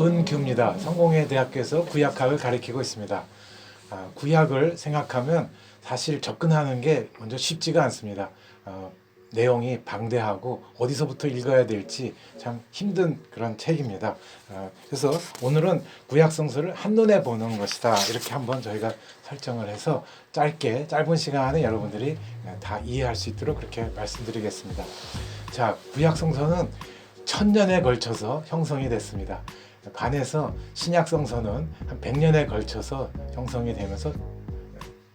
김은규입니다. 성공회 대학교에서 구약학을 가르치고 있습니다. 구약을 생각하면 사실 접근하는 게 먼저 쉽지가 않습니다. 내용이 방대하고 어디서부터 읽어야 될지 참 힘든 그런 책입니다. 그래서 오늘은 구약 성서를 한눈에 보는 것이다. 이렇게 한번 저희가 설정을 해서 짧은 시간 안에 여러분들이 다 이해할 수 있도록 그렇게 말씀드리겠습니다. 자, 구약 성서는 1000년에 걸쳐서 형성이 됐습니다. 반해서 신약 성서는 한 100년에 걸쳐서 형성이 되면서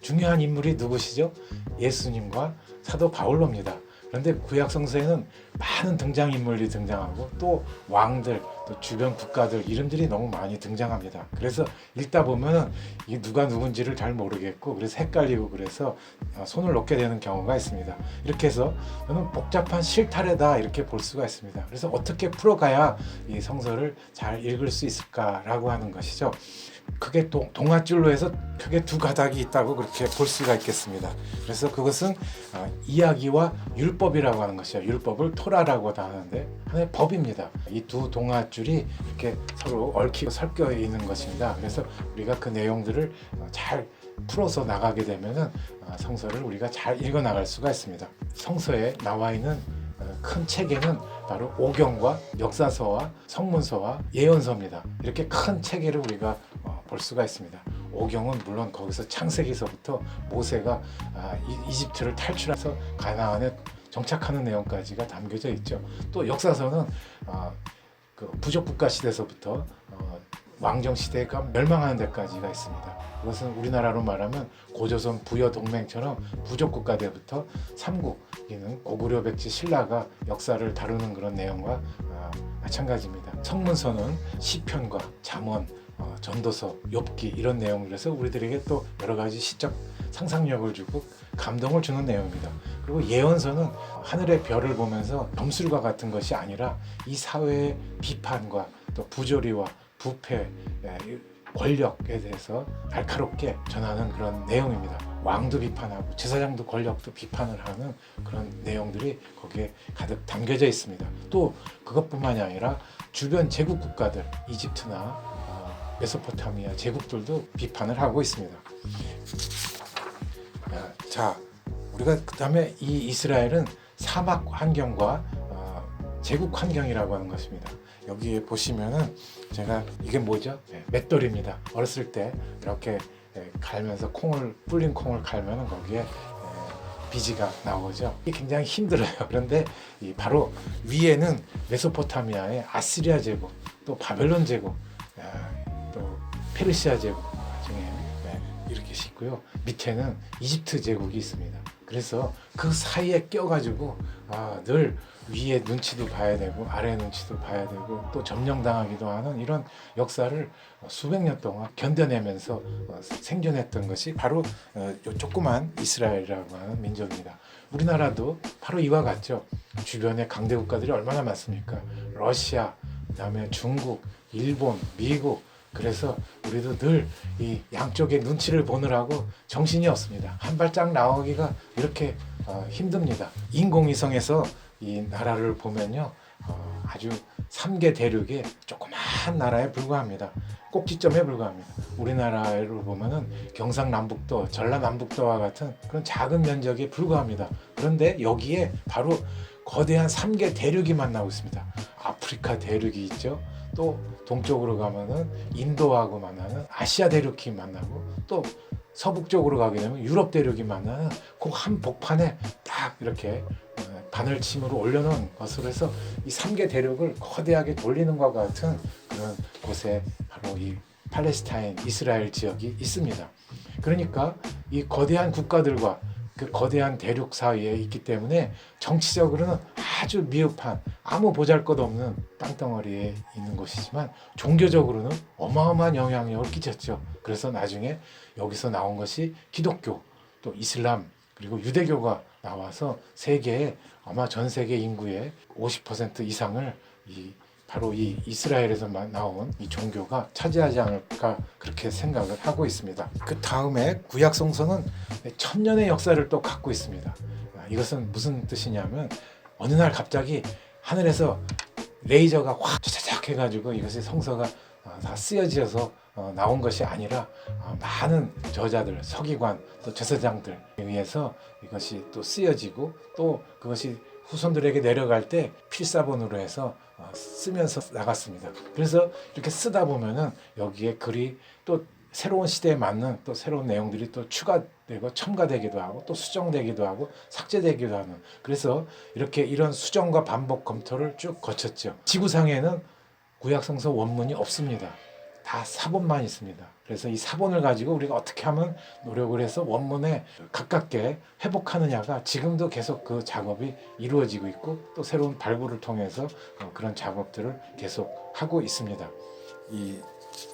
중요한 인물이 누구시죠? 예수님과 사도 바울로입니다. 그런데 구약 성서에는 많은 등장인물이 등장하고 또 왕들, 또 주변 국가들 이름들이 너무 많이 등장합니다. 그래서 읽다 보면은 이게 누가 누군지를 잘 모르겠고 그래서 헷갈리고 그래서 손을 놓게 되는 경우가 있습니다. 이렇게 해서 저는 복잡한 실타래다 이렇게 볼 수가 있습니다. 그래서 어떻게 풀어가야 이 성서를 잘 읽을 수 있을까라고 하는 것이죠. 크게 동아줄로 해서 크게 두 가닥이 있다고 그렇게 볼 수가 있겠습니다. 그래서 그것은 이야기와 율법이라고 하는 것이요. 율법을 토라라고도 하는데 하나의 법입니다. 이 두 동아줄이 이렇게 서로 얽히고 섞여 있는 것입니다. 그래서 우리가 그 내용들을 잘 풀어서 나가게 되면은 성서를 우리가 잘 읽어 나갈 수가 있습니다. 성서에 나와 있는 큰 책에는 바로 오경과 역사서와 성문서와 예언서입니다. 이렇게 큰 체계를 우리가 볼 수가 있습니다. 오경은 물론 거기서 창세기서부터 모세가 이집트를 탈출해서 가나안에 정착하는 내용까지가 담겨져 있죠. 또 역사서는 그 부족국가 시대서부터 왕정 시대가 멸망하는 데까지가 있습니다. 그것은 우리나라로 말하면 고조선 부여 동맹처럼 부족국가 때부터 삼국이는 고구려 백제 신라가 역사를 다루는 그런 내용과 마찬가지입니다. 성문서는 시편과 잠언, 전도서, 욥기 이런 내용을 해서 우리들에게 또 여러 가지 시적 상상력을 주고 감동을 주는 내용입니다. 그리고 예언서는 하늘의 별을 보면서 점술과 같은 것이 아니라 이 사회의 비판과 또 부조리와 부패, 권력에 대해서 날카롭게 전하는 그런 내용입니다. 왕도 비판하고 제사장도 권력도 비판을 하는 그런 내용들이 거기에 가득 담겨져 있습니다. 또 그것뿐만이 아니라 주변 제국 국가들, 이집트나 메소포타미아 제국들도 비판을 하고 있습니다. 자, 우리가 그 다음에 이 이스라엘은 사막 환경과 제국 환경이라고 하는 것입니다. 여기에 보시면은 제가 이게 뭐죠? 맷돌입니다. 어렸을 때 이렇게 갈면서 불린 콩을 갈면은 거기에 비지가 나오죠. 이게 굉장히 힘들어요. 그런데 바로 위에는 메소포타미아의 아시리아 제국, 또 바벨론 제국, 또 페르시아 제국 중에 이렇게 있고요. 밑에는 이집트 제국이 있습니다. 그래서 그 사이에 껴가지고 늘 위에 눈치도 봐야 되고 아래 눈치도 봐야 되고 또 점령당하기도 하는 이런 역사를 수백 년 동안 견뎌내면서 생존했던 것이 바로 요 조그만 이스라엘이라고 하는 민족입니다. 우리나라도 바로 이와 같죠. 주변에 강대 국가들이 얼마나 많습니까? 러시아, 그다음에 중국, 일본, 미국. 그래서 우리도 늘 이 양쪽의 눈치를 보느라고 정신이 없습니다. 한 발짝 나오기가 이렇게 힘듭니다. 인공위성에서 이 나라를 보면요, 아주 3개 대륙의 조그마한 나라에 불과합니다. 꼭지점에 불과합니다. 우리나라를 보면은 경상남북도, 전라남북도와 같은 그런 작은 면적에 불과합니다. 그런데 여기에 바로 거대한 3개 대륙이 만나고 있습니다. 아프리카 대륙이 있죠. 또 동쪽으로 가면은 인도하고 만나는 아시아 대륙이 만나고 또 서북쪽으로 가게 되면 유럽 대륙이 만나는 그 한 복판에 딱 이렇게 바늘침으로 올려놓은 것으로 해서 이 3개 대륙을 거대하게 돌리는 것 같은 그런 곳에 바로 이 팔레스타인, 이스라엘 지역이 있습니다. 그러니까 이 거대한 국가들과 그 거대한 대륙 사이에 있기 때문에 정치적으로는 아주 미흡한 아무 보잘것없는 땅덩어리에 있는 곳이지만 종교적으로는 어마어마한 영향력을 끼쳤죠. 그래서 나중에 여기서 나온 것이 기독교, 또 이슬람, 그리고 유대교가 나와서 세계에 아마 전 세계 인구의 50% 이상을 바로 이 이스라엘에서 나온 이 종교가 차지하지 않을까 그렇게 생각을 하고 있습니다. 그 다음에 구약 성서는 1000년의 역사를 또 갖고 있습니다. 이것은 무슨 뜻이냐면 어느 날 갑자기 하늘에서 레이저가 확 쫙 해가지고 이것이 성서가 다 쓰여져서 나온 것이 아니라 많은 저자들, 서기관, 또 제사장들에 의해서 이것이 또 쓰여지고 또 그것이 후손들에게 내려갈 때 필사본으로 해서 쓰면서 나갔습니다. 그래서 이렇게 쓰다 보면은 여기에 글이 또 새로운 시대에 맞는 또 새로운 내용들이 또 추가되고 첨가되기도 하고 또 수정되기도 하고 삭제되기도 하는, 그래서 이렇게 이런 수정과 반복 검토를 쭉 거쳤죠. 지구상에는 구약성서 원문이 없습니다. 다 사본만 있습니다. 그래서 이 사본을 가지고 우리가 어떻게 하면 노력을 해서 원문에 가깝게 회복하느냐가 지금도 계속 그 작업이 이루어지고 있고 또 새로운 발굴을 통해서 그런 작업들을 계속 하고 있습니다. 이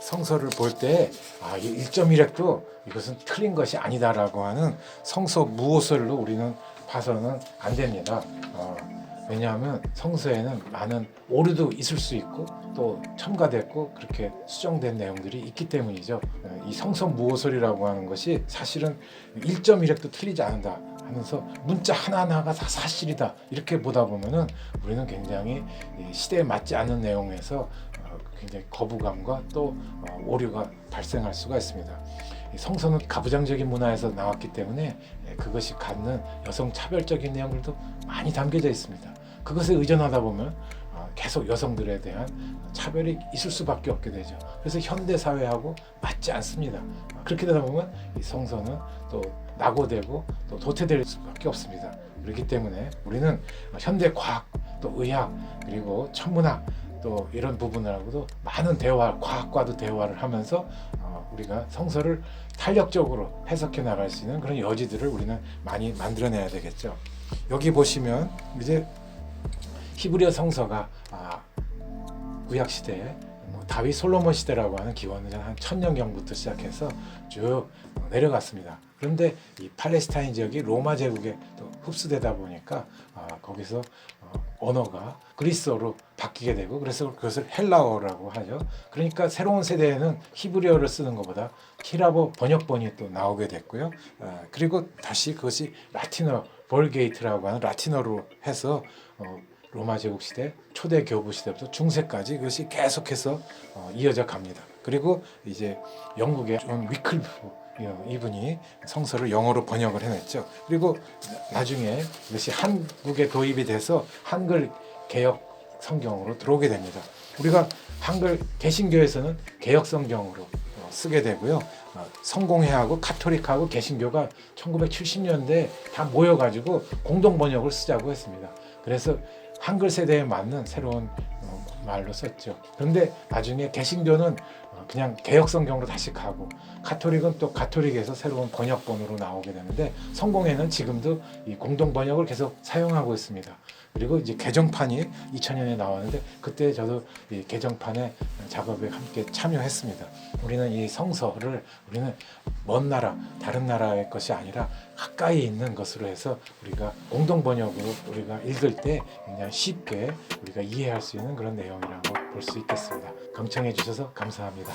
성서를 볼 때 1.1핵도 이것은 틀린 것이 아니다라고 하는 성서 무오설로 우리는 봐서는 안 됩니다. 왜냐하면 성서에는 많은 오류도 있을 수 있고 또 첨가됐고 그렇게 수정된 내용들이 있기 때문이죠. 이 성서 무오설이라고 하는 것이 사실은 1.1핵도 틀리지 않는다 하면서 문자 하나하나가 다 사실이다 이렇게 보다 보면은 우리는 굉장히 시대에 맞지 않는 내용에서 굉장히 거부감과 또 오류가 발생할 수가 있습니다. 성서는 가부장적인 문화에서 나왔기 때문에 그것이 갖는 여성 차별적인 내용들도 많이 담겨져 있습니다. 그것에 의존하다 보면 계속 여성들에 대한 차별이 있을 수밖에 없게 되죠. 그래서 현대 사회하고 맞지 않습니다. 그렇게 되다 보면 이 성서는 또 낙오되고 또 도태될 수밖에 없습니다. 그렇기 때문에 우리는 현대 과학, 또 의학, 그리고 천문학 또 이런 부분하고도 많은 대화, 과학과도 대화를 하면서 우리가 성서를 탄력적으로 해석해 나갈 수 있는 그런 여지들을 우리는 많이 만들어내야 되겠죠. 여기 보시면 이제 히브리어 성서가 구약 시대에 다윗 솔로몬 시대라고 하는 기원은 한 1000년경부터 시작해서 쭉 내려갔습니다. 그런데 이 팔레스타인 지역이 로마 제국에 또 흡수되다 보니까 거기서 언어가 그리스어로 바뀌게 되고 그래서 그것을 헬라어라고 하죠. 그러니까 새로운 세대에는 히브리어를 쓰는 것보다 히라보 번역본이 또 나오게 됐고요. 그리고 다시 그것이 라틴어 볼게이트라고 하는 라틴어로 해서 로마 제국 시대, 초대 교부 시대부터 중세까지 그것이 계속해서 이어져 갑니다. 그리고 이제 영국의 존 위클리프 이분이 성서를 영어로 번역을 해냈죠. 그리고 나중에 이것이 한국에 도입이 돼서 한글 개역 성경으로 들어오게 됩니다. 우리가 한글 개신교에서는 개역 성경으로 쓰게 되고요. 성공회하고 카톨릭하고 개신교가 1970년대에 다 모여가지고 공동 번역을 쓰자고 했습니다. 그래서 한글 세대에 맞는 새로운 말로 썼죠. 그런데 나중에 개신교는 그냥 개역 성경으로 다시 가고 가톨릭은 또 가톨릭에서 새로운 번역본으로 나오게 되는데 성공회는 지금도 이 공동 번역을 계속 사용하고 있습니다. 그리고 이제 개정판이 2000년에 나왔는데 그때 저도 이 개정판의 작업에 함께 참여했습니다. 우리는 이 성서를 우리는 먼 나라, 다른 나라의 것이 아니라 가까이 있는 것으로 해서 우리가 공동 번역으로 우리가 읽을 때 그냥 쉽게 우리가 이해할 수 있는 그런 내용이라고 볼 수 있겠습니다. 경청해 주셔서 감사합니다.